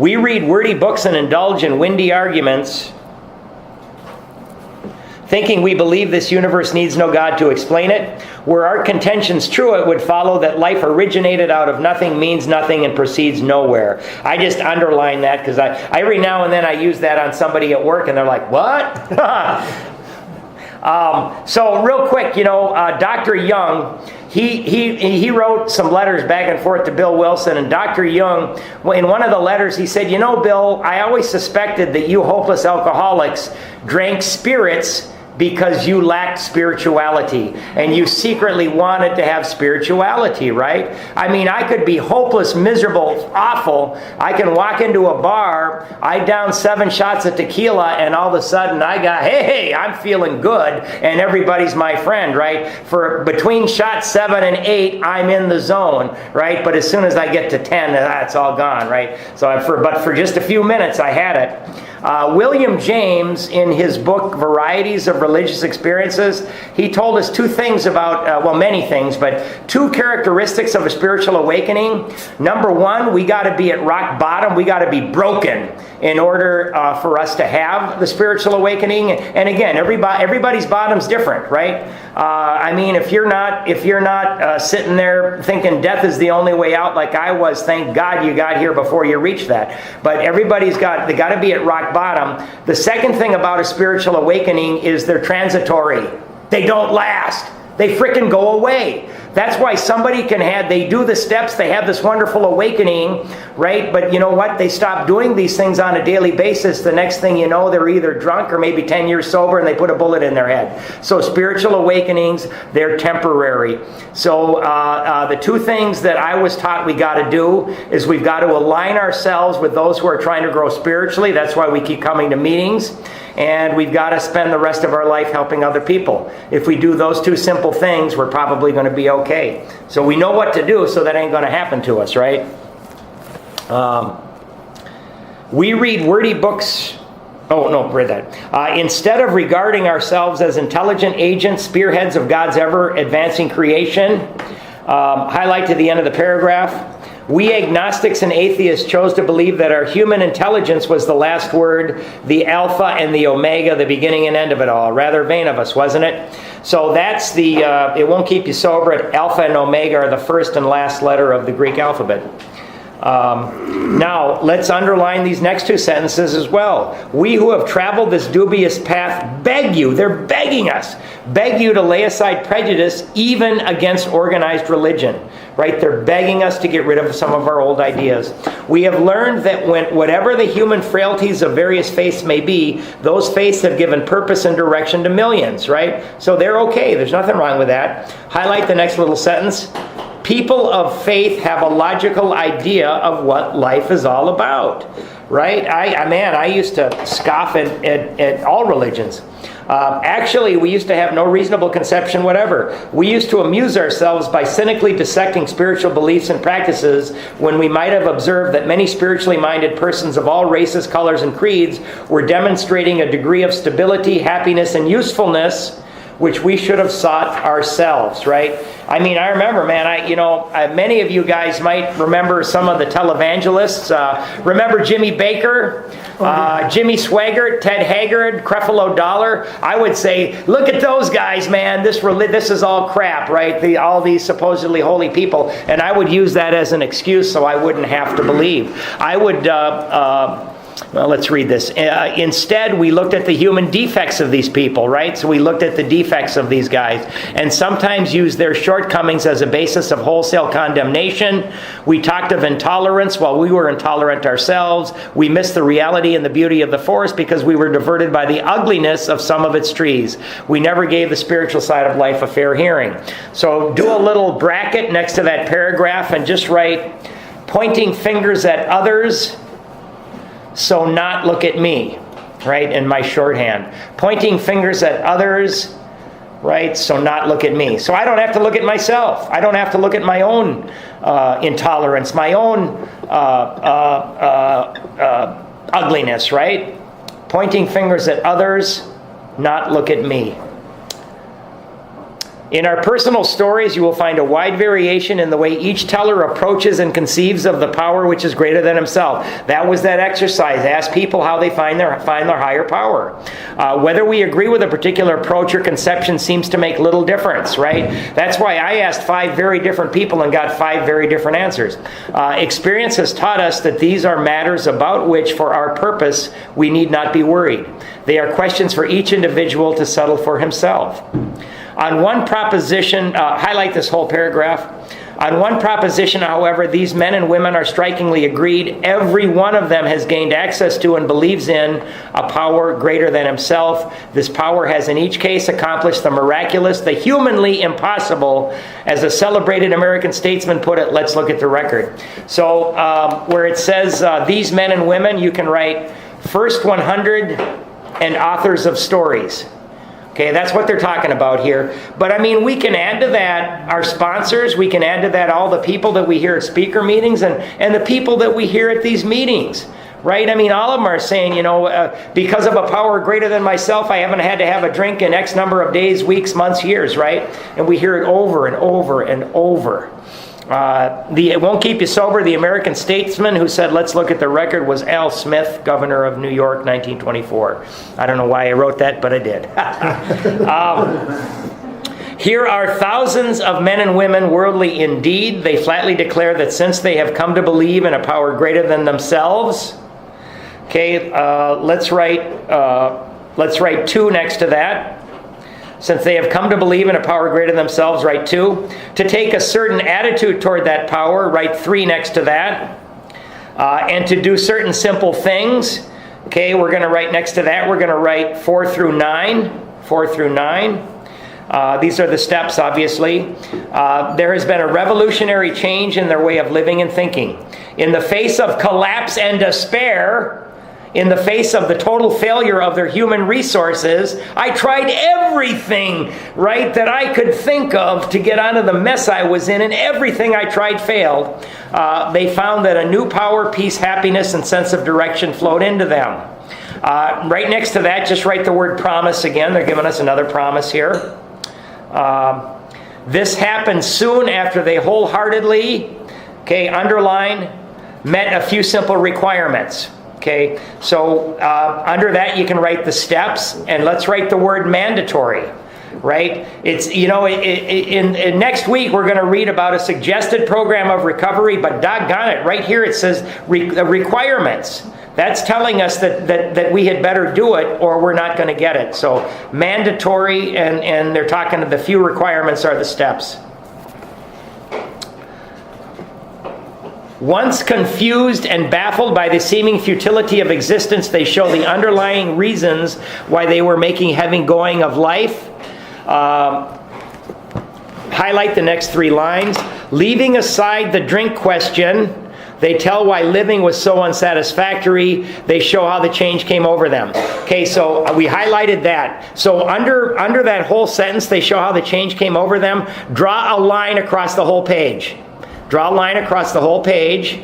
We read wordy books and indulge in windy arguments, thinking we believe this universe needs no God to explain it. Were our contentions true, it would follow that life originated out of nothing, means nothing, and proceeds nowhere. I just underline that because every now and then I use that on somebody at work, and they're like, what? So real quick, Dr. Young, he wrote some letters back and forth to Bill Wilson, and Dr. Young, in one of the letters, he said, Bill, I always suspected that you hopeless alcoholics drank spirits because you lacked spirituality, and you secretly wanted to have spirituality, right? I mean, I could be hopeless, miserable, awful. I can walk into a bar, I down 7 shots of tequila, and all of a sudden I got, hey, I'm feeling good, and everybody's my friend, right? For between shot 7 and 8, I'm in the zone, right? But as soon as I get to 10, that's all gone, right? But for just a few minutes, I had it. William James, in his book Varieties of Religious Experiences, he told us 2 things about, many things, but 2 characteristics of a spiritual awakening. Number 1, we got to be at rock bottom. We got to be broken in order for us to have the spiritual awakening. And again, everybody's bottom's different, right? I mean, if you're not sitting there thinking death is the only way out, like I was, thank God you got here before you reached that. But they got to be at rock bottom. The second thing about a spiritual awakening is they're transitory. They don't last. They frickin' go away. That's why somebody they do the steps, they have this wonderful awakening, right? But you know what? They stop doing these things on a daily basis. The next thing you know, they're either drunk or maybe 10 years sober, and they put a bullet in their head. So spiritual awakenings, they're temporary. So the 2 things that I was taught we got to do is we've got to align ourselves with those who are trying to grow spiritually. That's why we keep coming to meetings. And we've got to spend the rest of our life helping other people. If we do those 2 simple things, we're probably going to be okay. So we know what to do, so that ain't going to happen to us, right? We read wordy books. Read that. Instead of regarding ourselves as intelligent agents, spearheads of God's ever-advancing creation, highlight to the end of the paragraph, we agnostics and atheists chose to believe that our human intelligence was the last word, the alpha and the omega, the beginning and end of it all. Rather vain of us, wasn't it? So that's it won't keep you sober. Alpha and omega are the first and last letter of the Greek alphabet. Now, let's underline these next 2 sentences as well. We who have traveled this dubious path beg you, they're begging us, beg you to lay aside prejudice even against organized religion. Right? They're begging us to get rid of some of our old ideas. We have learned that whatever the human frailties of various faiths may be, those faiths have given purpose and direction to millions, right? So they're okay. There's nothing wrong with that. Highlight the next little sentence. People of faith have a logical idea of what life is all about, right? I used to scoff at all religions. Actually, we used to have no reasonable conception whatever. We used to amuse ourselves by cynically dissecting spiritual beliefs and practices when we might have observed that many spiritually minded persons of all races, colors, and creeds were demonstrating a degree of stability, happiness, and usefulness which we should have sought ourselves, right? I mean, I remember, man, many of you guys might remember some of the televangelists. Remember Jimmy Baker, Jimmy Swaggart, Ted Haggard, Creflo Dollar? I would say, look at those guys, man. This is all crap, right? All these supposedly holy people. And I would use that as an excuse so I wouldn't have to believe. I would... Well, let's read this. Instead, we looked at the human defects of these people, right? So we looked at the defects of these guys and sometimes used their shortcomings as a basis of wholesale condemnation. We talked of intolerance while we were intolerant ourselves. We missed the reality and the beauty of the forest because we were diverted by the ugliness of some of its trees. We never gave the spiritual side of life a fair hearing. So do a little bracket next to that paragraph and just write, pointing fingers at others, so not look at me, right, in my shorthand. Pointing fingers at others, right, so not look at me. So I don't have to look at myself. I don't have to look at my own intolerance, my own ugliness, right? Pointing fingers at others, not look at me. In our personal stories, you will find a wide variation in the way each teller approaches and conceives of the power which is greater than himself. That was that exercise. Ask people how they find their higher power. Whether we agree with a particular approach or conception seems to make little difference, right? That's why I asked 5 very different people and got 5 very different answers. Experience has taught us that these are matters about which, for our purpose, we need not be worried. They are questions for each individual to settle for himself. On one proposition, highlight this whole paragraph. On one proposition, however, these men and women are strikingly agreed. Every one of them has gained access to and believes in a power greater than himself. This power has in each case accomplished the miraculous, the humanly impossible. As a celebrated American statesman put it, let's look at the record. So where it says these men and women, you can write first 100 and authors of stories. Okay, that's what they're talking about here. But I mean, we can add to that our sponsors. We can add to that all the people that we hear at speaker meetings and the people that we hear at these meetings. Right? I mean, all of them are saying, because of a power greater than myself, I haven't had to have a drink in X number of days, weeks, months, years, right? And we hear it over and over and over. It won't keep you sober. The American statesman who said, let's look at the record, was Al Smith, governor of New York, 1924. I don't know why I wrote that, but I did. Here are thousands of men and women, worldly indeed. They flatly declare that since they have come to believe in a power greater than themselves, let's write 2 next to that. Since they have come to believe in a power greater than themselves, write 2. To take a certain attitude toward that power, write 3 next to that. And to do certain simple things, we're going to write next to that, we're going to write 4 through 9. 4 through 9. These are the steps, obviously. There has been a revolutionary change in their way of living and thinking. In the face of collapse and despair, in the face of the total failure of their human resources, I tried everything, right, that I could think of to get out of the mess I was in, and everything I tried failed. They found that a new power, peace, happiness, and sense of direction flowed into them. Right next to that, just write the word promise again. They're giving us another promise here. This happened soon after they wholeheartedly, underline, met a few simple requirements. So under that you can write the steps, and let's write the word mandatory, right? It's, in next week we're going to read about a suggested program of recovery, but doggone it, right here it says requirements. That's telling us that we had better do it or we're not going to get it. So mandatory, and they're talking to the few requirements are the steps. Once confused and baffled by the seeming futility of existence, they show the underlying reasons why they were making heavy going of life. Highlight the next 3 lines. Leaving aside the drink question, they tell why living was so unsatisfactory. They show how the change came over them. So we highlighted that. So under that whole sentence, they show how the change came over them. Draw a line across the whole page. Draw a line across the whole page.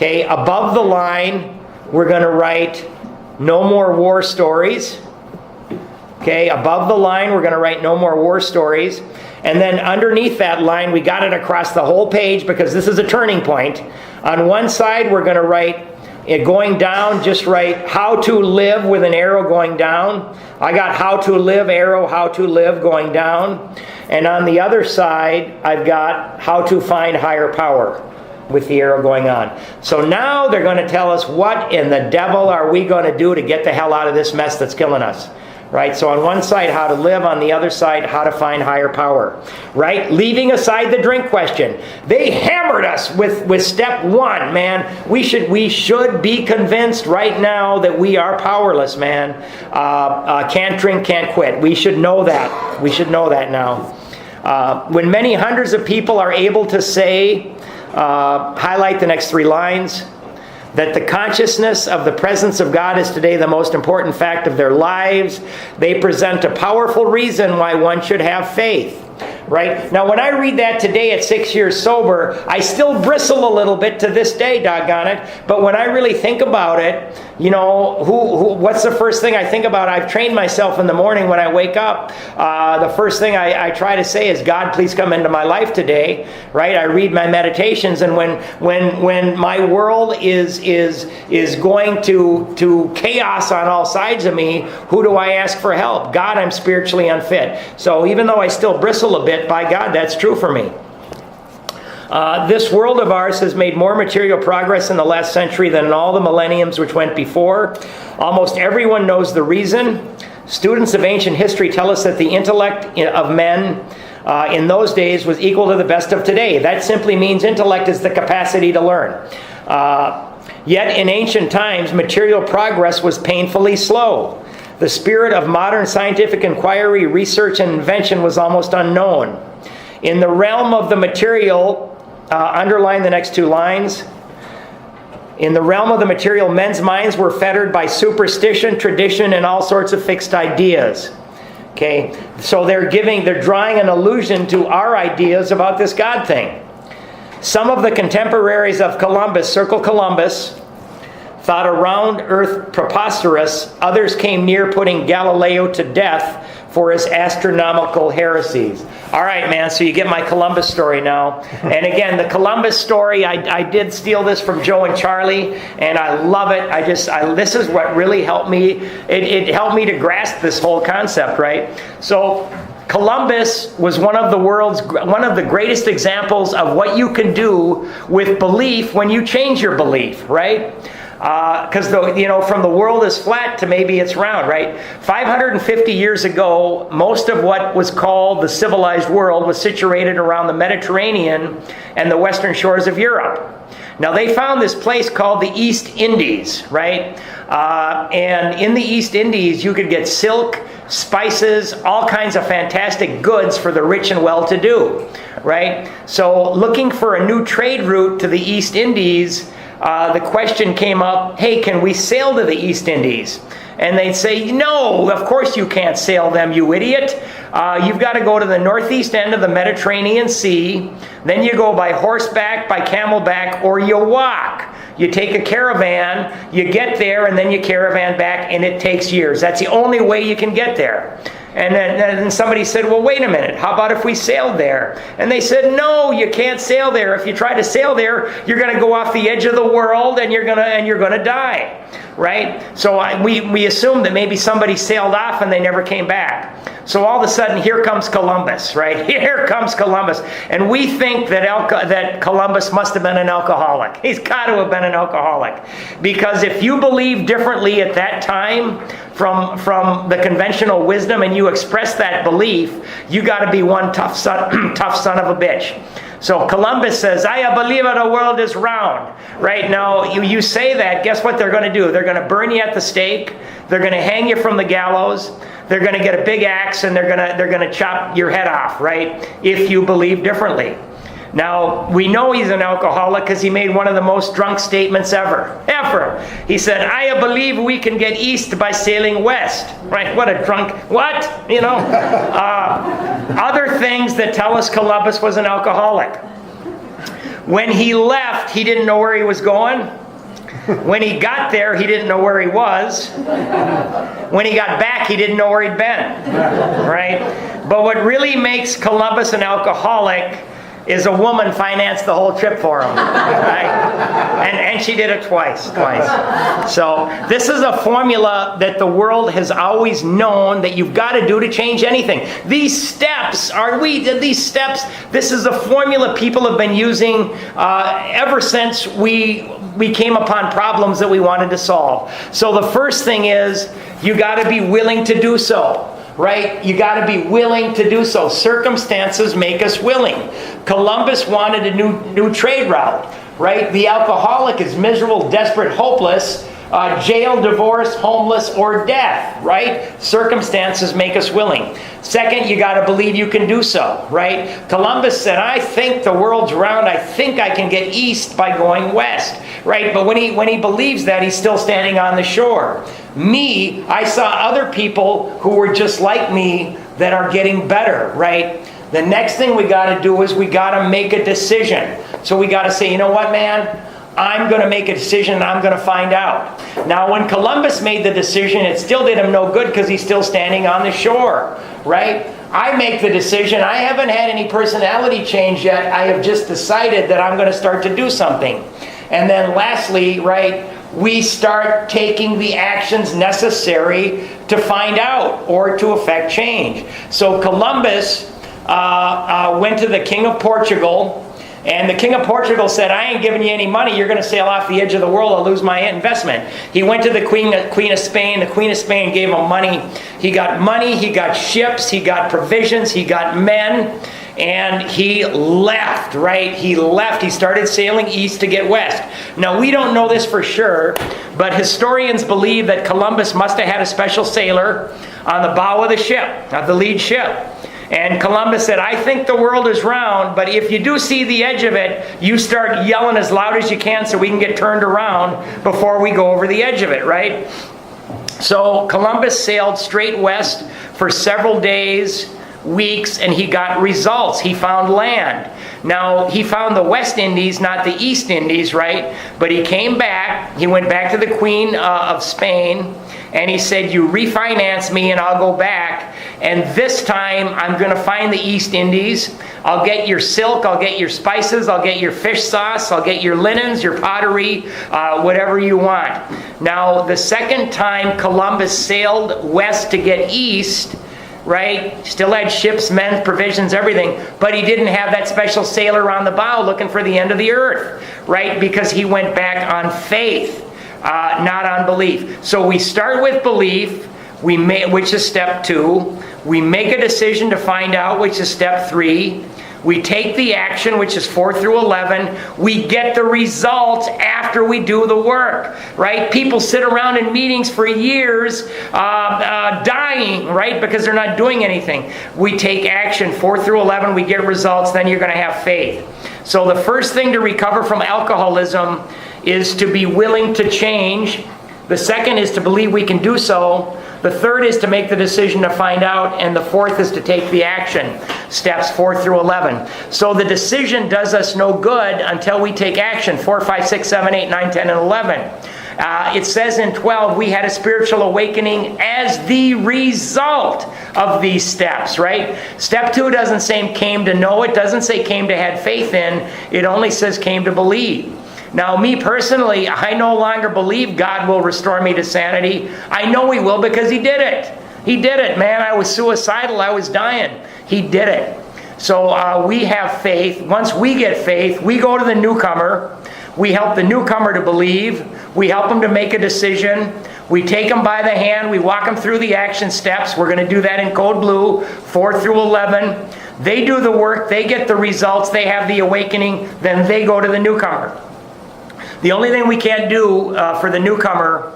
Above the line, we're going to write no more war stories. Above the line, we're going to write no more war stories. And then underneath that line, we got it across the whole page because this is a turning point. On one side, we're going to write, going down, just write how to live with an arrow going down. I got how to live, arrow, how to live going down. And on the other side, I've got how to find higher power with the arrow going on. So now they're going to tell us what in the devil are we going to do to get the hell out of this mess that's killing us. Right? So on one side, how to live. On the other side, how to find higher power. Right? Leaving aside the drink question. They hammered us with step 1, man. We should be convinced right now that we are powerless, man. Can't drink, can't quit. We should know that. We should know that now. When many hundreds of people are able to say, highlight the next 3 lines, that the consciousness of the presence of God is today the most important fact of their lives, they present a powerful reason why one should have faith. right? Now, when I read that today at 6 years sober, I still bristle a little bit to this day, doggone it. But when I really think about it, you know, what's the first thing I think about? I've trained myself in the morning when I wake up. The first thing I try to say is, God, please come into my life today, right? I read my meditations, and when my world is going to chaos on all sides of me, who do I ask for help? God, I'm spiritually unfit. So even though I still bristle a bit, by God, that's true for me. This world of ours has made more material progress in the last century than in all the millenniums which went before. Almost everyone knows the reason. Students of ancient history tell us that the intellect of men in those days was equal to the best of today. That simply means intellect is the capacity to learn. Yet in ancient times, material progress was painfully slow. The spirit of modern scientific inquiry, research, and invention was almost unknown. In the realm of the material, underline the next two lines. In the realm of the material, men's minds were fettered by superstition, tradition, and all sorts of fixed ideas. Okay, so they're drawing an allusion to our ideas about this God thing. Some of the contemporaries of Columbus, circle Columbus, thought a round earth preposterous. Others came near putting Galileo to death for his astronomical heresies. All right, man, so you get my Columbus story now. And again, the Columbus story, I did steal this from Joe and Charlie, and I love it. This is what really helped me. It helped me to grasp this whole concept, right? So Columbus was one of the greatest examples of what you can do with belief when you change your belief, right? Because from the world is flat to maybe it's round, right? 550 years ago, most of what was called the civilized world was situated around the Mediterranean and the western shores of Europe. Now, they found this place called the East Indies, right? And in the East Indies, you could get silk, spices, all kinds of fantastic goods for the rich and well-to-do, right? So looking for a new trade route to the East Indies, the question came up, hey, can we sail to the East Indies? And they'd say, no, of course you can't sail them, you idiot. You've got to go to the northeast end of the Mediterranean Sea. Then you go by horseback, by camelback, or you walk. You take a caravan, you get there, and then you caravan back, and it takes years. That's the only way you can get there. And then somebody said, well, wait a minute, how about if we sailed there? And they said, no, you can't sail there. If you try to sail there, you're going to go off the edge of the world, and you're going to die, right? So we assumed that maybe somebody sailed off and they never came back. So all of a sudden, here comes Columbus, right? Here comes Columbus. And we think that Columbus must have been an alcoholic. He's got to have been an alcoholic. Because if you believe differently at that time from the conventional wisdom and you express that belief, you got to be one tough son of a bitch. So Columbus says, I believe the world is round. Right now, you say that, guess what they're going to do? They're going to burn you at the stake. They're going to hang you from the gallows. They're going to get a big axe and they're going to chop your head off, right? If you believe differently. Now, we know he's an alcoholic because he made one of the most drunk statements ever. He said, I believe we can get east by sailing west. Right? What a drunk, what? Other things that tell us Columbus was an alcoholic. When he left, he didn't know where he was going. When he got there, he didn't know where he was. When he got back, he didn't know where he'd been. Right? But what really makes Columbus an alcoholic is a woman financed the whole trip for him. Right? And she did it twice. So this is a formula that the world has always known that you've got to do to change anything. These steps, this is a formula people have been using ever since we came upon problems that we wanted to solve. So the first thing is, you got to be willing to do so. Right? You got to be willing to do so. Circumstances make us willing. Columbus wanted a new trade route. Right? The alcoholic is miserable, desperate, hopeless, jail, divorce, homeless, or death. Right? Circumstances make us willing. Second, you got to believe you can do so. Right? Columbus said, I think the world's round. I think I can get east by going west. Right? But when he believes that, he's still standing on the shore. Me, I saw other people who were just like me that are getting better, right? The next thing we got to do is we got to make a decision. So we got to say, you know what, man? I'm going to make a decision and I'm going to find out. Now, when Columbus made the decision, it still did him no good because he's still standing on the shore, right? I make the decision. I haven't had any personality change yet. I have just decided that I'm going to start to do something. And then lastly, right, we start taking the actions necessary to find out or to effect change. So Columbus went to the King of Portugal, and the King of Portugal said, I ain't giving you any money. You're going to sail off the edge of the world. I'll lose my investment. He went to the Queen of Spain. The Queen of Spain gave him money. He got ships, he got provisions, he got men, and he left, right? He left. He started sailing east to get west. Now, we don't know this for sure, but historians believe that Columbus must have had a special sailor on the bow of the ship, of the lead ship. And Columbus said, I think the world is round, but if you do see the edge of it, you start yelling as loud as you can so we can get turned around before we go over the edge of it, right? So Columbus sailed straight west for several days, weeks, and he got results. He found land. Now, he found the West Indies, not the East Indies, right? But he came back. He went back to the Queen of Spain, and he said, you refinance me and I'll go back. And this time, I'm going to find the East Indies. I'll get your silk, I'll get your spices, I'll get your fish sauce, I'll get your linens, your pottery, whatever you want. Now, the second time Columbus sailed west to get east, right? Still had ships, men, provisions, everything, but he didn't have that special sailor on the bow looking for the end of the earth, right? Because he went back on faith, not on belief. So we start with belief, which is step 2. We make a decision to find out, which is step 3. We take the action, which is 4 through 11. We get the results after we do the work, right? People sit around in meetings for years dying, right? Because they're not doing anything. We take action, 4 through 11. We get results. Then you're going to have faith. So the first thing to recover from alcoholism is to be willing to change. The second is to believe we can do so. The third is to make the decision to find out. And the fourth is to take the action. Steps 4 through 11. So the decision does us no good until we take action. 4, 5, 6, 7, 8, 9, 10, and 11. It says in 12, we had a spiritual awakening as the result of these steps, right? Step 2 doesn't say came to know. It doesn't say came to had faith in. It only says came to believe. Now, me personally, I no longer believe God will restore me to sanity. I know He will because He did it. He did it, man. I was suicidal. I was dying. He did it. So we have faith. Once we get faith, we go to the newcomer. We help the newcomer to believe. We help him to make a decision. We take him by the hand. We walk him through the action steps. We're going to do that in code blue, 4 through 11. They do the work. They get the results. They have the awakening. Then they go to the newcomer. The only thing we can't do for the newcomer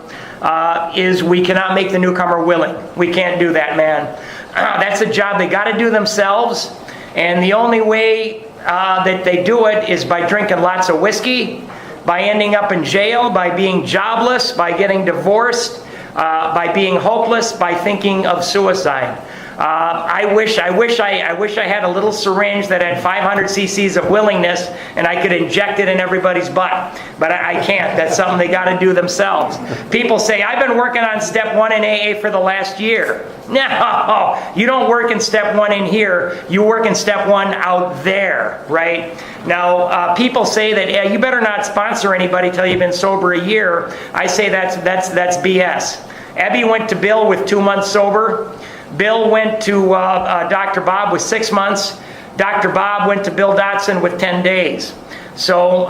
is we cannot make the newcomer willing. We can't do that, man. That's a job they got to do themselves. And the only way that they do it is by drinking lots of whiskey, by ending up in jail, by being jobless, by getting divorced, by being hopeless, by thinking of suicide. I wish I had a little syringe that had 500 cc's of willingness and I could inject it in everybody's butt. But I can't. That's something they got to do themselves. People say, I've been working on step 1 in AA for the last year. No, you don't work in step 1 in here. You work in step 1 out there, right? Now, people say that you better not sponsor anybody till you've been sober a year. I say that's BS. Abby went to Bill with 2 months sober. Bill went to Dr. Bob with 6 months. Dr. Bob went to Bill Dotson with 10 days. So,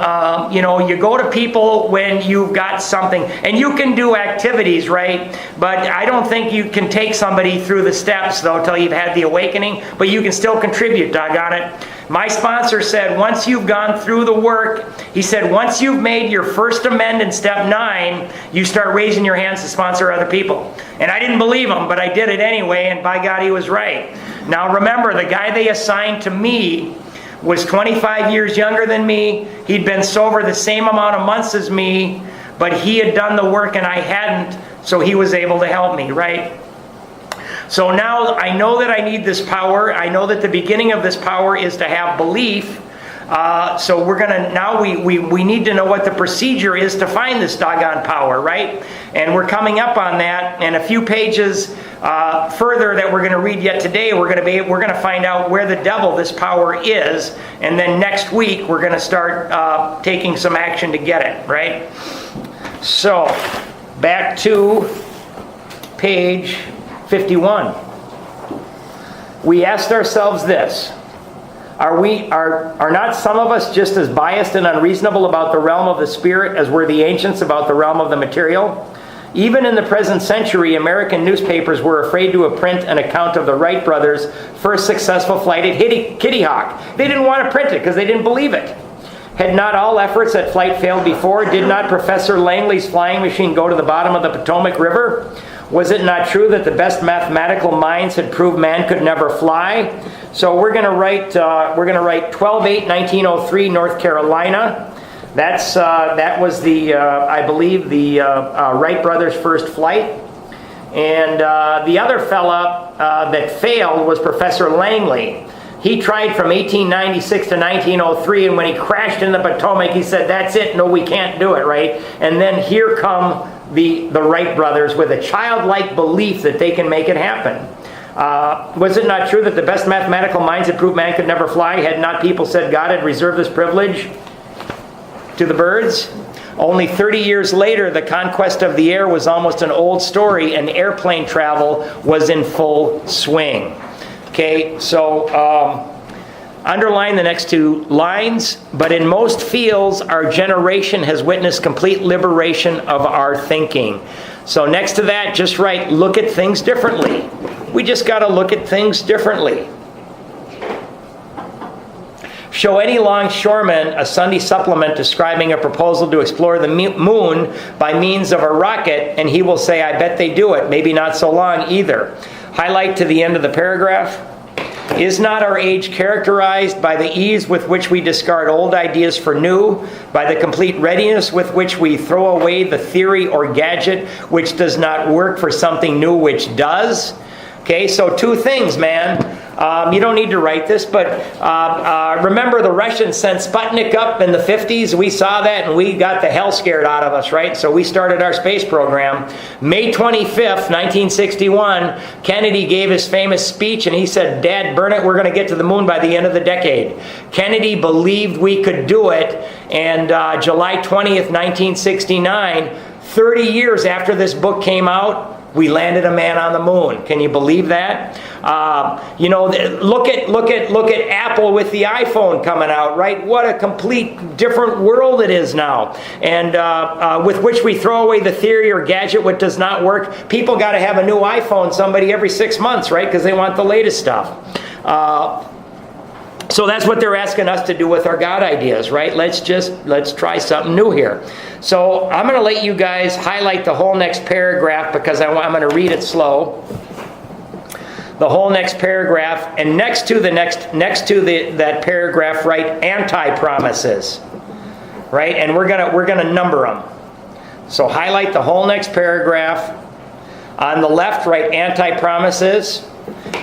you go to people when you've got something. And you can do activities, right? But I don't think you can take somebody through the steps, though, till you've had the awakening. But you can still contribute, doggone it. My sponsor said, once you've gone through the work, he said, once you've made your first amend in step 9, you start raising your hands to sponsor other people. And I didn't believe him, but I did it anyway, and by God, he was right. Now remember, the guy they assigned to me was 25 years younger than me. He'd been sober the same amount of months as me, but he had done the work and I hadn't, so he was able to help me, right? So now I know that I need this power. I know that the beginning of this power is to have belief. So we're going to, now we need to know what the procedure is to find this doggone power, right? And we're coming up on that. And a few pages further that we're going to read yet today, we're going to find out where the devil this power is. And then next week, we're going to start taking some action to get it, right? So, back to page 51. We asked ourselves this. Are not some of us just as biased and unreasonable about the realm of the spirit as were the ancients about the realm of the material? Even in the present century, American newspapers were afraid to print an account of the Wright brothers' first successful flight at Kitty Hawk. They didn't want to print it because they didn't believe it. Had not all efforts at flight failed before? Did not Professor Langley's flying machine go to the bottom of the Potomac River? Was it not true that the best mathematical minds had proved man could never fly? So we're going to write 12/8/1903, North Carolina. That was the I believe the Wright brothers' first flight. And the other fella that failed was Professor Langley. He tried from 1896 to 1903, and when he crashed in the Potomac, he said, "That's it. No, we can't do it." Right? And then here come the Wright brothers with a childlike belief that they can make it happen. Was it not true that the best mathematical minds had proved man could never fly? Had not people said God had reserved this privilege to the birds? Only 30 years later, the conquest of the air was almost an old story, and airplane travel was in full swing. Okay, so underline the next two lines. But in most fields, our generation has witnessed complete liberation of our thinking. So next to that, just write, look at things differently. We just got to look at things differently. Show any longshoreman a Sunday supplement describing a proposal to explore the moon by means of a rocket, and he will say, I bet they do it. Maybe not so long either. Highlight to the end of the paragraph. Is not our age characterized by the ease with which we discard old ideas for new, by the complete readiness with which we throw away the theory or gadget which does not work for something new which does? Okay, so two things, man. You don't need to write this, but remember the Russians sent Sputnik up in the 50s? We saw that and we got the hell scared out of us, right? So we started our space program. May 25th, 1961, Kennedy gave his famous speech and he said, Dad, burn it, we're going to get to the moon by the end of the decade. Kennedy believed we could do it, and July 20th, 1969, 30 years after this book came out, we landed a man on the moon. Can you believe that? Look at Apple with the iPhone coming out, right? What a complete different world it is now. And with which we throw away the theory or gadget what does not work. People got to have a new iPhone, somebody every 6 months, right? Because they want the latest stuff. So that's what they're asking us to do with our God ideas, right? Let's try something new here. So I'm going to let you guys highlight the whole next paragraph because I'm going to read it slow. The whole next paragraph, and next to that paragraph, write anti-promises, right? And we're gonna number them. So highlight the whole next paragraph. On the left, write anti-promises.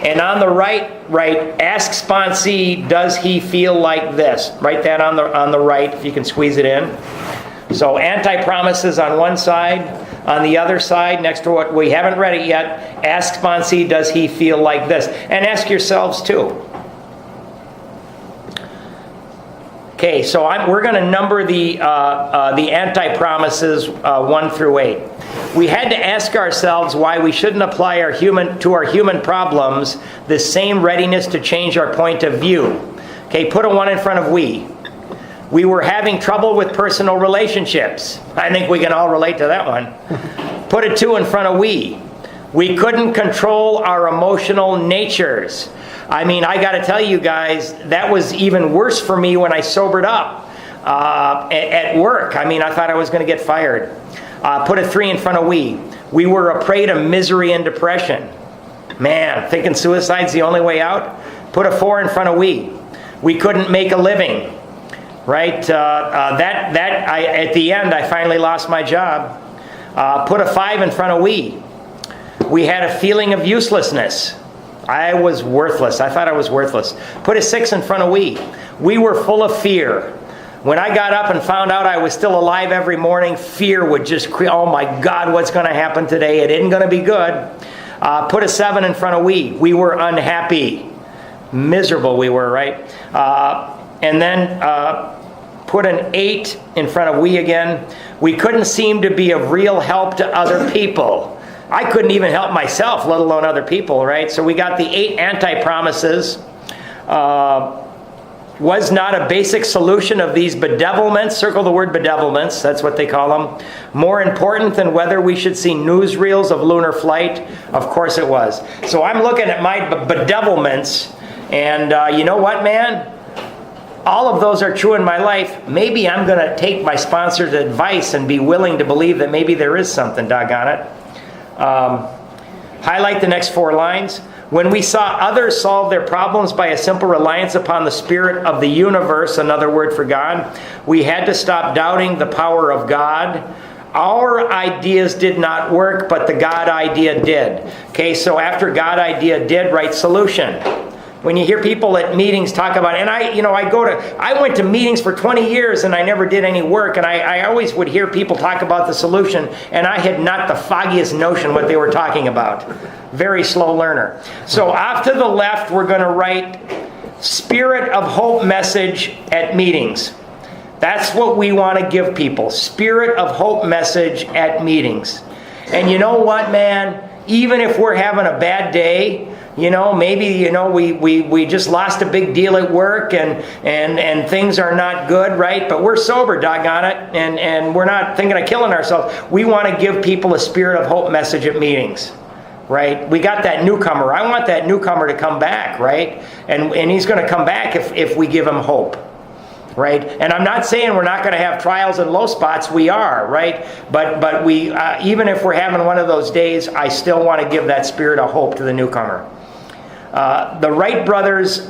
And on the right, write, ask sponsee, does he feel like this? Write that on the right, if you can squeeze it in. So anti-promises on one side. On the other side, next to what we haven't read it yet, ask sponsee, does he feel like this? And ask yourselves too. Okay, so we're going to number the anti-promises 1 through 8. We had to ask ourselves why we shouldn't apply to our human problems the same readiness to change our point of view. Okay, put a 1 in front of we. We were having trouble with personal relationships. I think we can all relate to that one. Put a 2 in front of we. We couldn't control our emotional natures. I mean, I got to tell you guys, that was even worse for me when I sobered up at work. I mean, I thought I was going to get fired. Put a 3 in front of we. We were a prey to misery and depression. Man, thinking suicide's the only way out? Put a 4 in front of we. We couldn't make a living. Right? At the end, I finally lost my job. Put a 5 in front of we. We had a feeling of uselessness. I was worthless. I thought I was worthless. Put a 6 in front of we. We were full of fear. When I got up and found out I was still alive every morning, fear would just oh my God, what's going to happen today? It isn't going to be good. Put a 7 in front of we. We were unhappy. Miserable we were, right? And then put an 8 in front of we again. We couldn't seem to be of real help to other people. I couldn't even help myself, let alone other people, right? So we got the 8 anti-promises. Was not a basic solution of these bedevilments, circle the word bedevilments, that's what they call them, more important than whether we should see newsreels of lunar flight? Of course it was. So I'm looking at my bedevilments, and you know what, man? All of those are true in my life. Maybe I'm going to take my sponsor's advice and be willing to believe that maybe there is something, doggone it. Highlight the next 4 lines. When we saw others solve their problems by a simple reliance upon the spirit of the universe, another word for God, we had to stop doubting the power of God. Our ideas did not work, but the God idea did. Okay, so after God idea did, write solution. When you hear people at meetings talk about, and I went to meetings for 20 years and I never did any work, and I always would hear people talk about the solution, and I had not the foggiest notion what they were talking about. Very slow learner. So off to the left, we're going to write Spirit of Hope message at meetings. That's what we want to give people. Spirit of Hope message at meetings. And you know what, man? Even if we're having a bad day, maybe, we just lost a big deal at work and things are not good, right? But we're sober, doggone it, and we're not thinking of killing ourselves. We want to give people a Spirit of Hope message at meetings, right? We got that newcomer. I want that newcomer to come back, right? And he's going to come back if we give him hope. Right? And I'm not saying we're not going to have trials and low spots. We are, right? But we, even if we're having one of those days, I still want to give that spirit of hope to the newcomer. The Wright brothers'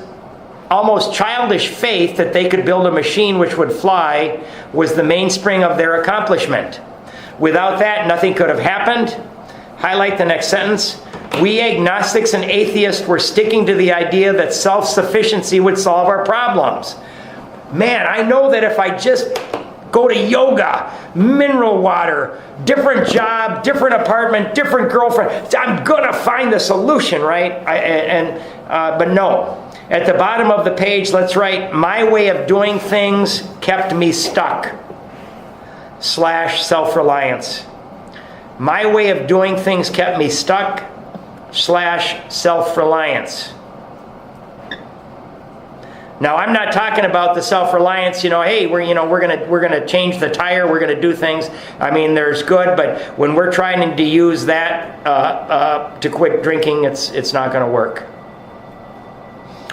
almost childish faith that they could build a machine which would fly was the mainspring of their accomplishment. Without that, nothing could have happened. Highlight the next sentence. We agnostics and atheists were sticking to the idea that self-sufficiency would solve our problems. Man, I know that if I just go to yoga, mineral water, different job, different apartment, different girlfriend, I'm going to find the solution, right? But no. At the bottom of the page, let's write, my way of doing things kept me stuck. / self-reliance. My way of doing things kept me stuck. / self-reliance. Now, I'm not talking about the self-reliance, hey, we're gonna change the tire, we're gonna do things. I mean, there's good, but when we're trying to use that to quit drinking, it's not gonna work.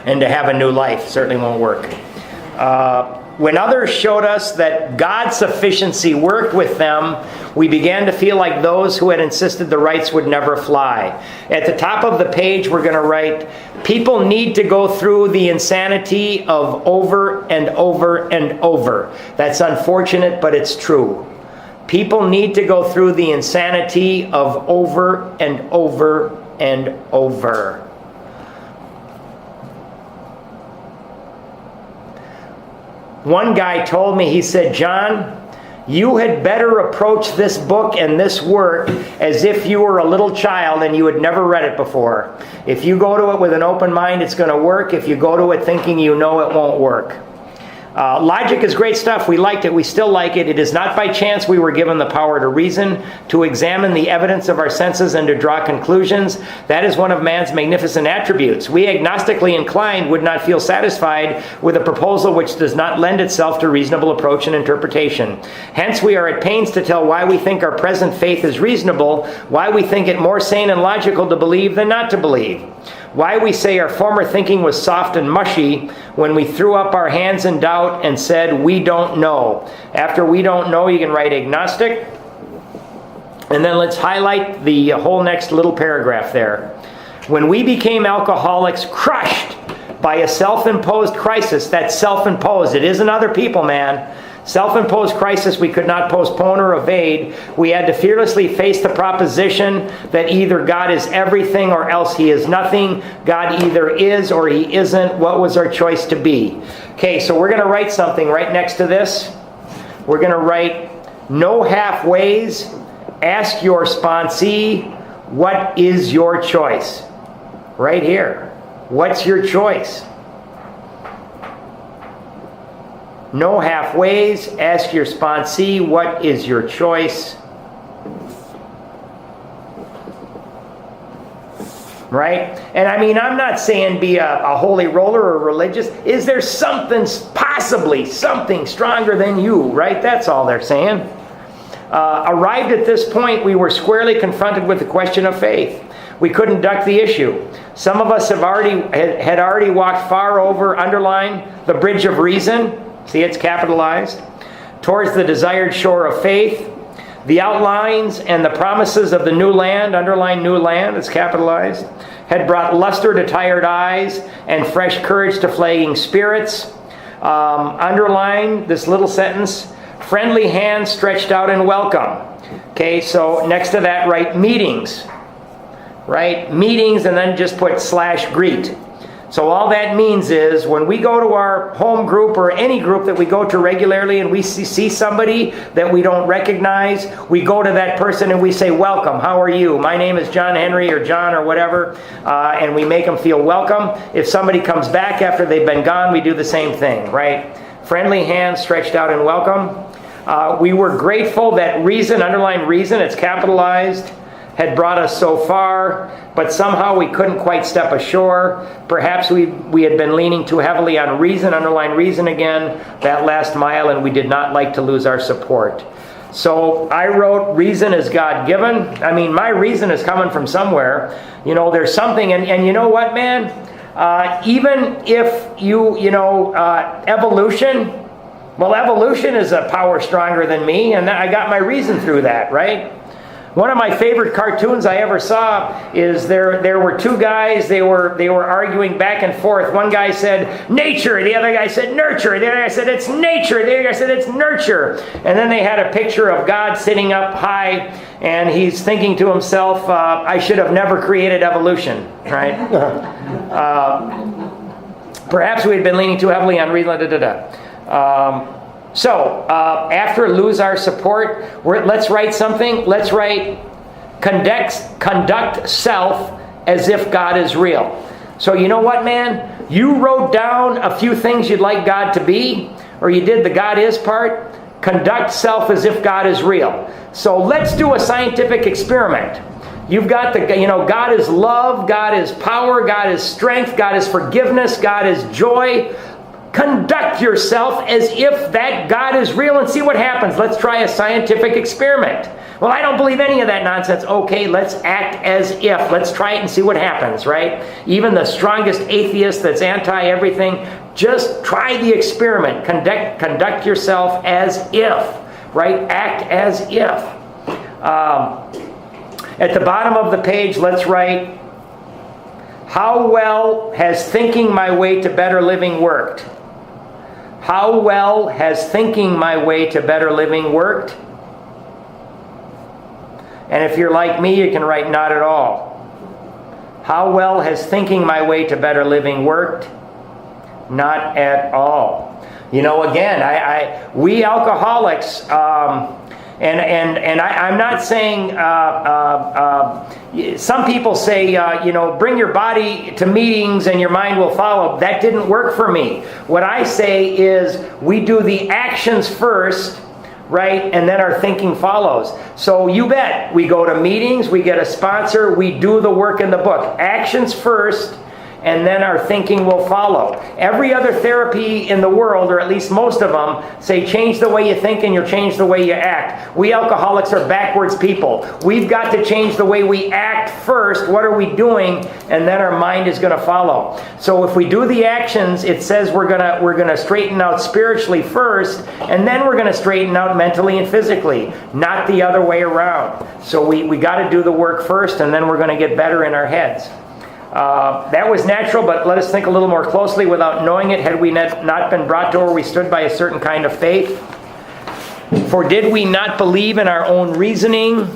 And to have a new life certainly won't work. When others showed us that God's sufficiency worked with them, we began to feel like those who had insisted the Wrights would never fly. At the top of the page, we're going to write, people need to go through the insanity of over and over and over. That's unfortunate, but it's true. People need to go through the insanity of over and over and over. One guy told me, he said, John, you had better approach this book and this work as if you were a little child and you had never read it before. If you go to it with an open mind, it's going to work. If you go to it thinking you know it won't work. Logic is great stuff. We liked it. We still like it. It is not by chance we were given the power to reason, to examine the evidence of our senses, and to draw conclusions. That is one of man's magnificent attributes. We, agnostically inclined, would not feel satisfied with a proposal which does not lend itself to reasonable approach and interpretation. Hence, we are at pains to tell why we think our present faith is reasonable, why we think it more sane and logical to believe than not to believe. Why we say our former thinking was soft and mushy when we threw up our hands in doubt and said, we don't know. After we don't know, you can write agnostic. And then let's highlight the whole next little paragraph there. When we became alcoholics, crushed by a self-imposed crisis, that's self-imposed. It isn't other people, man. Self-imposed crisis we could not postpone or evade. We had to fearlessly face the proposition that either God is everything or else he is nothing. God either is or he isn't. What was our choice to be? Okay, so we're going to write something right next to this. We're going to write, no halfways. Ask your sponsee, what is your choice? Right here. What's your choice? No halfways. Ask your sponsee, what is your choice? Right? And I mean, I'm not saying be a holy roller or religious. Is there something, possibly something stronger than you? Right? That's all they're saying. Arrived at this point, we were squarely confronted with the question of faith. We couldn't duck the issue. Some of us had already walked far over, underline, the bridge of reason. See, it's capitalized. Towards the desired shore of faith. The outlines and the promises of the new land, underline new land, it's capitalized, had brought luster to tired eyes and fresh courage to flagging spirits. Underline this little sentence, friendly hands stretched out in welcome. Okay, so next to that, write meetings. Right? Meetings, and then just put /greet. So all that means is when we go to our home group or any group that we go to regularly and we see somebody that we don't recognize, we go to that person and we say, welcome, how are you? My name is John Henry or John or whatever, and we make them feel welcome. If somebody comes back after they've been gone, we do the same thing, right? Friendly hands stretched out in welcome. We were grateful that reason, underline reason, it's capitalized, had brought us so far, but somehow we couldn't quite step ashore. Perhaps we had been leaning too heavily on reason, underline reason again, that last mile, and we did not like to lose our support. So I wrote, reason is God-given. I mean, my reason is coming from somewhere. You know, there's something, and you know what, man? Even if evolution, well, evolution is a power stronger than me, and I got my reason through that, right? One of my favorite cartoons I ever saw is there were two guys, they were arguing back and forth. One guy said, nature, the other guy said, nurture. The other guy said, it's nature. The other guy said, it's nurture. And then they had a picture of God sitting up high, and he's thinking to himself, I should have never created evolution, right? Perhaps we had been leaning too heavily on reason, So, after lose our support, let's write something. Let's write, conduct self as if God is real. So you know what, man? You wrote down a few things you'd like God to be, or you did the God is part. Conduct self as if God is real. So let's do a scientific experiment. You've got God is love, God is power, God is strength, God is forgiveness, God is joy. Conduct yourself as if that God is real and see what happens. Let's try a scientific experiment. Well, I don't believe any of that nonsense. Okay, let's act as if. Let's try it and see what happens, right? Even the strongest atheist that's anti-everything, just try the experiment. Conduct yourself as if, right? Act as if. At the bottom of the page, let's write, how well has thinking my way to better living worked? How well has thinking my way to better living worked? And if you're like me, you can write not at all. How well has thinking my way to better living worked? Not at all. You know, again, we alcoholics, and I'm not saying, some people say, bring your body to meetings and your mind will follow. That didn't work for me. What I say is we do the actions first, right? And then our thinking follows. So you bet. We go to meetings, we get a sponsor, we do the work in the book. Actions first, and then our thinking will follow. Every other therapy in the world, or at least most of them, say change the way you think and you'll change the way you act. We alcoholics are backwards people. We've got to change the way we act first. What are we doing? And then our mind is going to follow. So if we do the actions, it says we're gonna straighten out spiritually first, and then we're going to straighten out mentally and physically, not the other way around. So we got to do the work first, and then we're going to get better in our heads. That was natural, but let us think a little more closely. Without knowing it, had we not been brought to where we stood by a certain kind of faith? For did we not believe in our own reasoning?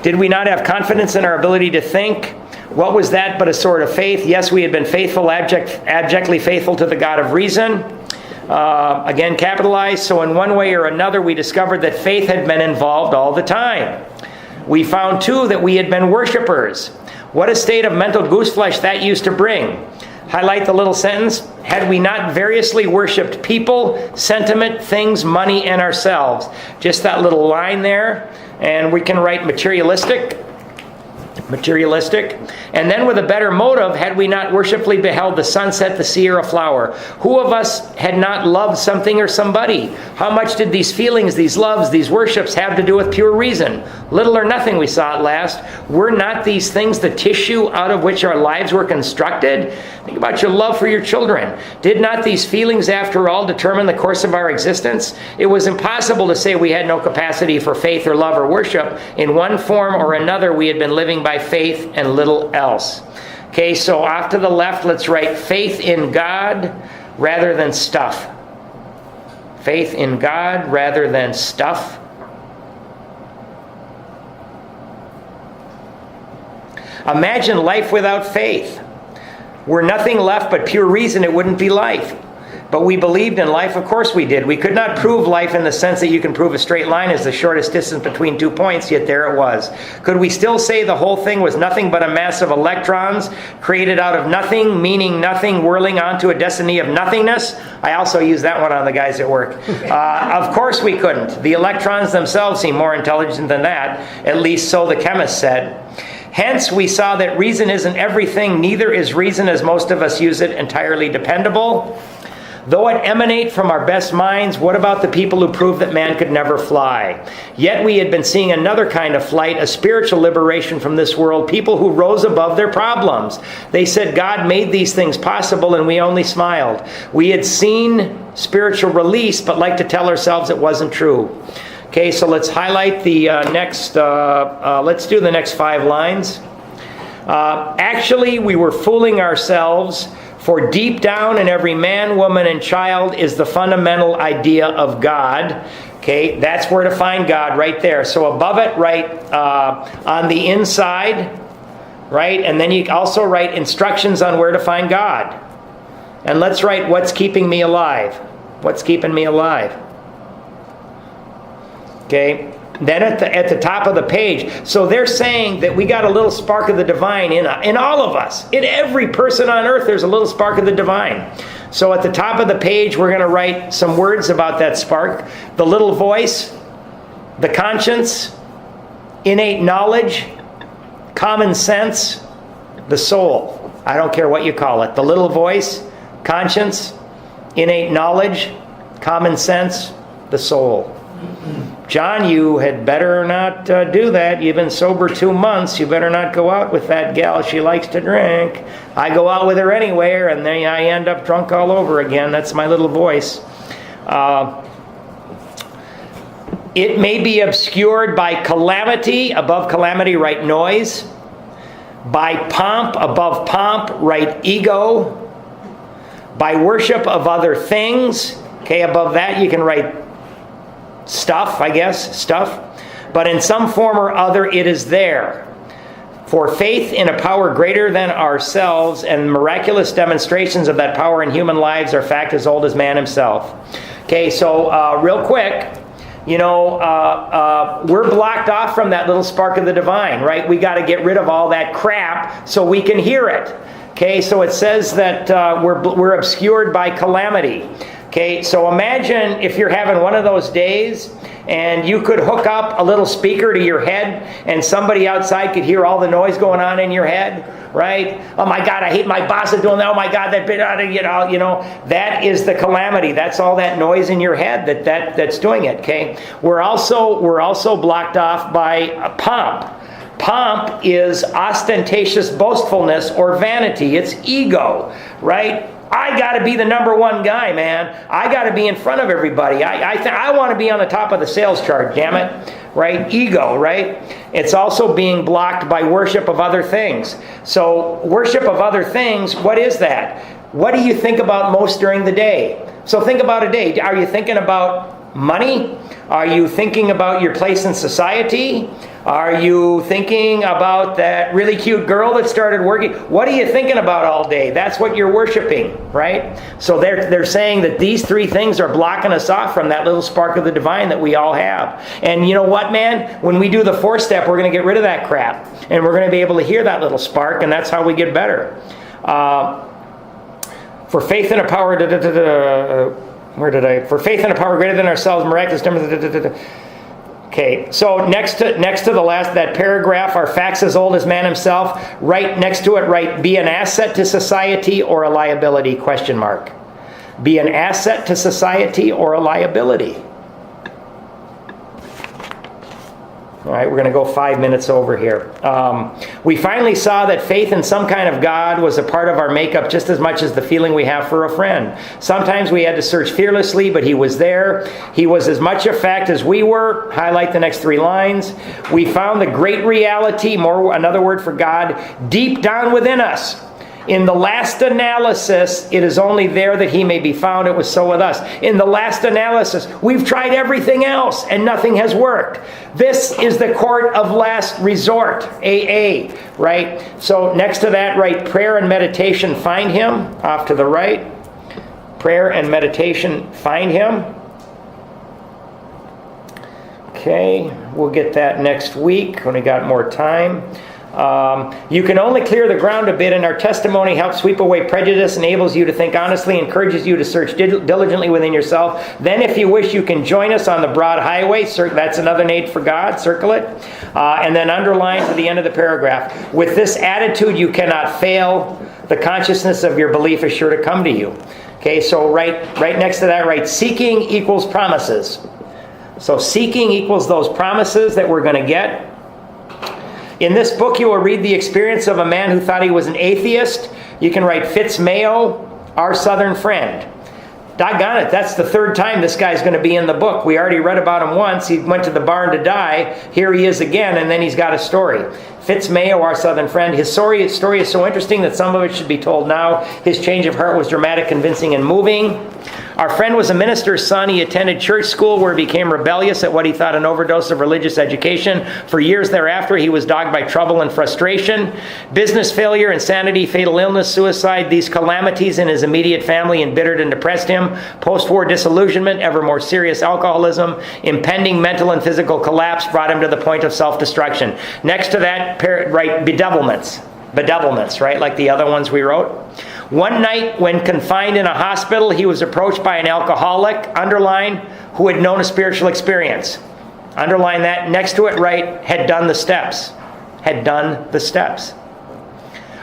Did we not have confidence in our ability to think? What was that but a sort of faith? Yes, we had been faithful, abjectly faithful to the God of reason. Again, capitalized. So in one way or another, we discovered that faith had been involved all the time. We found, too, that we had been worshipers. What a state of mental gooseflesh that used to bring. Highlight the little sentence. Had we not variously worshipped people, sentiment, things, money, and ourselves. Just that little line there. And we can write materialistic. And then with a better motive, had we not worshipfully beheld the sunset, the sea, or a flower? Who of us had not loved something or somebody? How much did these feelings, these loves, these worships have to do with pure reason? Little or nothing, we saw at last. Were not these things the tissue out of which our lives were constructed? Think about your love for your children. Did not these feelings, after all, determine the course of our existence? It was impossible to say we had no capacity for faith or love or worship. In one form or another, we had been living by faith and little else. Okay, so off to the left, let's write faith in God rather than stuff. Faith in God rather than stuff. Imagine life without faith. Were nothing left but pure reason, it wouldn't be life. But we believed in life, of course we did. We could not prove life in the sense that you can prove a straight line is the shortest distance between 2 points, yet there it was. Could we still say the whole thing was nothing but a mass of electrons created out of nothing, meaning nothing, whirling onto a destiny of nothingness? I also use that one on the guys at work. Of course we couldn't. The electrons themselves seem more intelligent than that, at least so the chemist said. Hence, we saw that reason isn't everything, neither is reason, as most of us use it, entirely dependable. Though it emanate from our best minds, what about the people who proved that man could never fly? Yet we had been seeing another kind of flight, a spiritual liberation from this world, people who rose above their problems. They said God made these things possible and we only smiled. We had seen spiritual release, but like to tell ourselves it wasn't true. Okay, so let's highlight the let's do the next 5 lines. Actually, we were fooling ourselves. For deep down in every man, woman, and child is the fundamental idea of God. Okay, that's where to find God, right there. So above it, write on the inside, right? And then you also write instructions on where to find God. And let's write what's keeping me alive. What's keeping me alive? Okay. Then at the top of the page, so they're saying that we got a little spark of the divine in all of us. In every person on earth, there's a little spark of the divine. So at the top of the page, we're going to write some words about that spark. The little voice, the conscience, innate knowledge, common sense, the soul. I don't care what you call it. The little voice, conscience, innate knowledge, common sense, the soul. John, you had better not do that. You've been sober 2 months. You better not go out with that gal. She likes to drink. I go out with her anywhere, and then I end up drunk all over again. That's my little voice. It may be obscured by calamity. Above calamity, write noise. By pomp. Above pomp, write ego. By worship of other things. Okay, above that you can write stuff, I guess, stuff. But in some form or other, it is there. For faith in a power greater than ourselves and miraculous demonstrations of that power in human lives are fact as old as man himself. Okay, so real quick, we're blocked off from that little spark of the divine, right? We got to get rid of all that crap so we can hear it. Okay, so it says that we're obscured by calamity. Okay, so imagine if you're having one of those days and you could hook up a little speaker to your head and somebody outside could hear all the noise going on in your head, right? Oh my God, I hate my boss is doing that. Oh my God, that bit, that is the calamity. That's all that noise in your head that's doing it. Okay, we're also blocked off by pomp. Pomp is ostentatious boastfulness or vanity. It's ego, right? I got to be the number one guy, man. I got to be in front of everybody. I want to be on the top of the sales chart, damn it. Right? Ego, right? It's also being blocked by worship of other things. So worship of other things, what is that? What do you think about most during the day? So think about a day. Are you thinking about money? Are you thinking about your place in society? Are you thinking about that really cute girl that started working? What are you thinking about all day? That's what you're worshiping, right? So they're saying that these three things are blocking us off from that little spark of the divine that we all have. And you know what, man? When we do the fourth step, we're going to get rid of that crap. And we're going to be able to hear that little spark, and that's how we get better. For faith and a power... For faith and a power greater than ourselves, miraculous... Okay, so next to the last, that paragraph, our facts as old as man himself, right next to it, write, be an asset to society or a liability, question mark. Be an asset to society or a liability. All right, we're going to go 5 minutes over here. We finally saw that faith in some kind of God was a part of our makeup just as much as the feeling we have for a friend. Sometimes we had to search fearlessly, but he was there. He was as much a fact as we were. Highlight the next 3 lines. We found the great reality, another word for God, deep down within us. In the last analysis, it is only there that he may be found. It was so with us. In the last analysis, we've tried everything else and nothing has worked. This is the court of last resort, AA, right? So next to that, write prayer and meditation, find him, off to the right. Prayer and meditation, find him. Okay, we'll get that next week when we got more time. You can only clear the ground a bit, and our testimony helps sweep away prejudice, enables you to think honestly, encourages you to search diligently within yourself. Then, if you wish, you can join us on the broad highway. That's another name for God. Circle it. And then underline to the end of the paragraph. With this attitude, you cannot fail. The consciousness of your belief is sure to come to you. Okay, so right next to that, write seeking equals promises. So seeking equals those promises that we're going to get. In this book, you will read the experience of a man who thought he was an atheist. You can write Fitz Mayo, our Southern friend. Doggone it, that's the 3rd time this guy's going to be in the book. We already read about him once. He went to the barn to die. Here he is again, and then he's got a story. Fitz Mayo, our Southern friend. His story is so interesting that some of it should be told now. His change of heart was dramatic, convincing, and moving. Our friend was a minister's son. He attended church school where he became rebellious at what he thought an overdose of religious education. For years thereafter, he was dogged by trouble and frustration. Business failure, insanity, fatal illness, suicide, these calamities in his immediate family embittered and depressed him. Post-war disillusionment, ever more serious alcoholism, impending mental and physical collapse brought him to the point of self-destruction. Next to that, write bedevilments. Bedevilments, right? Like the other ones we wrote. One night, when confined in a hospital, he was approached by an alcoholic, underline, who had known a spiritual experience. Underline that. Next to it, write, had done the steps. Had done the steps.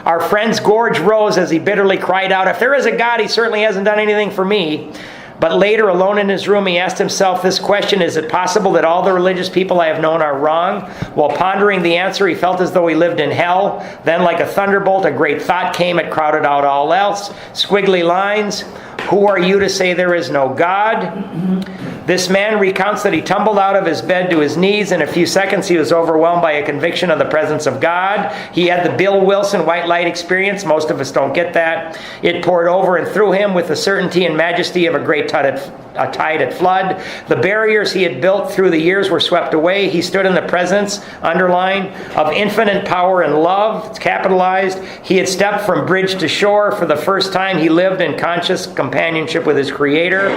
Our friend's gorge rose as he bitterly cried out, if there is a God, he certainly hasn't done anything for me. But later, alone in his room, he asked himself this question, is it possible that all the religious people I have known are wrong? While pondering the answer, he felt as though he lived in hell. Then, like a thunderbolt, a great thought came. It crowded out all else. Squiggly lines. Who are you to say there is no God? This man recounts that he tumbled out of his bed to his knees. In a few seconds, he was overwhelmed by a conviction of the presence of God. He had the Bill Wilson white light experience. Most of us don't get that. It poured over and through him with the certainty and majesty of a great tide at flood. The barriers he had built through the years were swept away. He stood in the presence, underline, of infinite power and love. It's capitalized. He had stepped from bridge to shore. For the first time, he lived in conscious companionship with his Creator.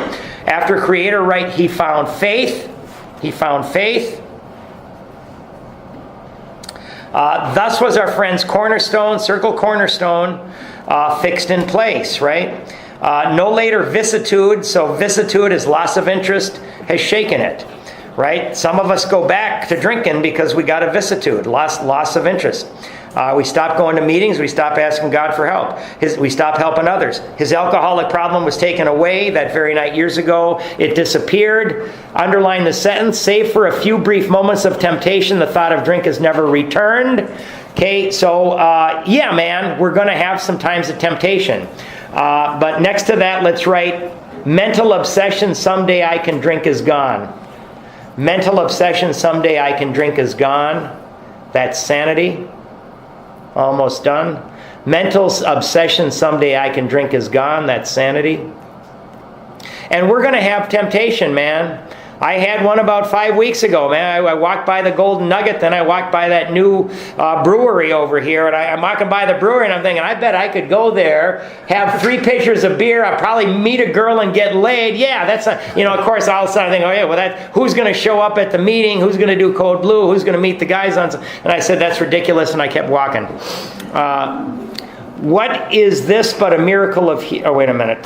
After Creator, right, he found faith. He found faith. Thus was our friend's cornerstone, circle cornerstone, fixed in place, right? No later vicissitude, so vicissitude is loss of interest, has shaken it, right? Some of us go back to drinking because we got a vicissitude, loss of interest. We stopped going to meetings. We stopped asking God for help. We stopped helping others. His alcoholic problem was taken away that very night years ago. It disappeared. Underline the sentence, save for a few brief moments of temptation, the thought of drink has never returned. Okay, so yeah, man, we're going to have some times of temptation. But next to that, let's write, mental obsession, someday I can drink is gone. Mental obsession, someday I can drink is gone. That's sanity. Almost done. Mental obsession, someday I can drink is gone. That's sanity. And we're going to have temptation, man. I had one about 5 weeks ago, man. I walked by the Golden Nugget, then I walked by that new brewery over here, and I'm walking by the brewery, and I'm thinking, I bet I could go there, have 3 pitchers of beer, I'll probably meet a girl and get laid. Yeah, that's not, of course, all of a sudden I think, oh yeah, well, who's going to show up at the meeting? Who's going to do Code Blue? Who's going to meet the guys on? And I said, that's ridiculous, and I kept walking. What is this but a miracle of... oh, wait a minute.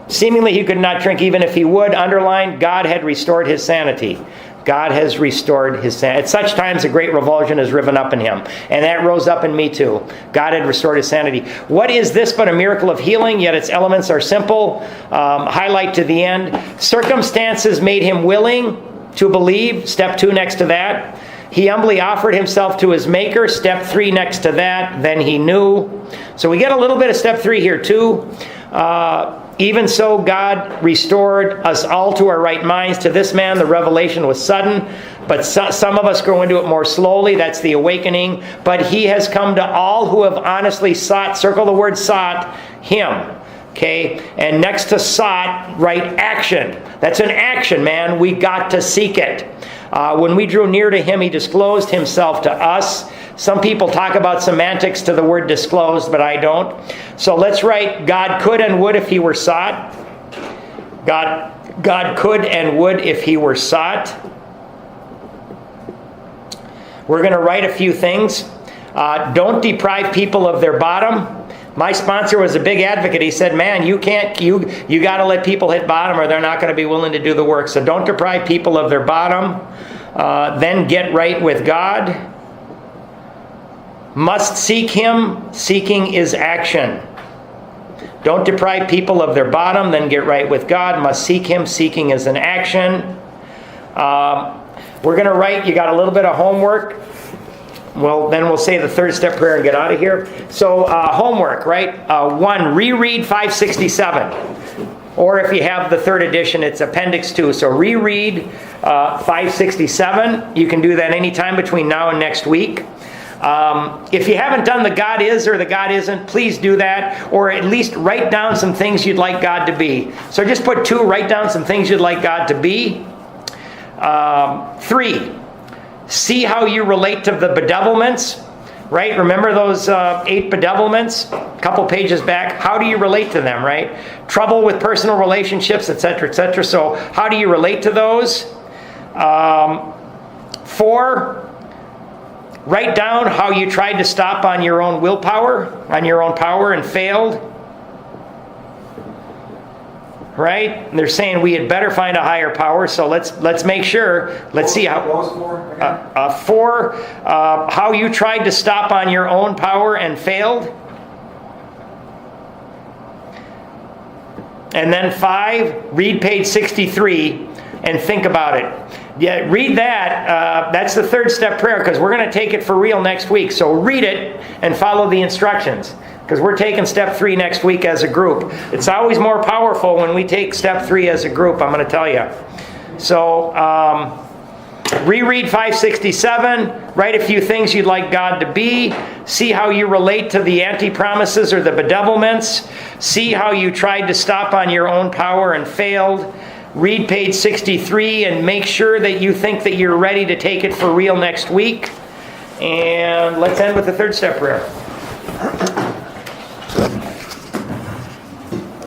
Seemingly he could not drink even if he would. Underline, God had restored his sanity. God has restored his sanity. At such times a great revulsion is riven up in him. And that rose up in me too. God had restored his sanity. What is this but a miracle of healing? Yet its elements are simple. Highlight to the end. Circumstances made him willing to believe. Step 2 next to that. He humbly offered himself to his maker. Step 3 next to that. Then he knew. So we get a little bit of step 3 here too. Even so, God restored us all to our right minds. To this man, the revelation was sudden, but some of us grow into it more slowly. That's the awakening. But he has come to all who have honestly sought, circle the word sought, him. Okay? And next to sought, write action. That's an action, man. We got to seek it. When we drew near to him, he disclosed himself to us. Some people talk about semantics to the word disclosed, but I don't. So let's write, God could and would if he were sought. God could and would if he were sought. We're going to write a few things. Don't deprive people of their bottom. My sponsor was a big advocate. He said, man, you got to let people hit bottom or they're not going to be willing to do the work. So don't deprive people of their bottom. Then get right with God. Must seek him. Seeking is action. Don't deprive people of their bottom, then get right with God. Must seek him. Seeking is an action. We're going to write, you got a little bit of homework. Well, then we'll say the third step prayer and get out of here. So homework, right? 1, reread 567. Or if you have the third edition, it's Appendix 2. So reread 567. You can do that anytime between now and next week. If you haven't done the God is or the God isn't, please do that. Or at least write down some things you'd like God to be. So just put 2, write down some things you'd like God to be. 3, see how you relate to the bedevilments. Right? Remember those 8 bedevilments? A couple pages back. How do you relate to them, right? Trouble with personal relationships, etc., etc. So how do you relate to those? 4, write down how you tried to stop on your own willpower, on your own power and failed. Right? And they're saying we had better find a higher power, so let's make sure. Let's see how. 4, how you tried to stop on your own power and failed. And then 5, read page 63 and think about it. Yeah, read that. That's the third step prayer because we're going to take it for real next week. So read it and follow the instructions because we're taking step 3 next week as a group. It's always more powerful when we take step 3 as a group, I'm going to tell you. So reread 567, write a few things you'd like God to be, see how you relate to the anti-promises or the bedevilments, see how you tried to stop on your own power and failed. Read page 63 and make sure that you think that you're ready to take it for real next week. And let's end with the third step prayer.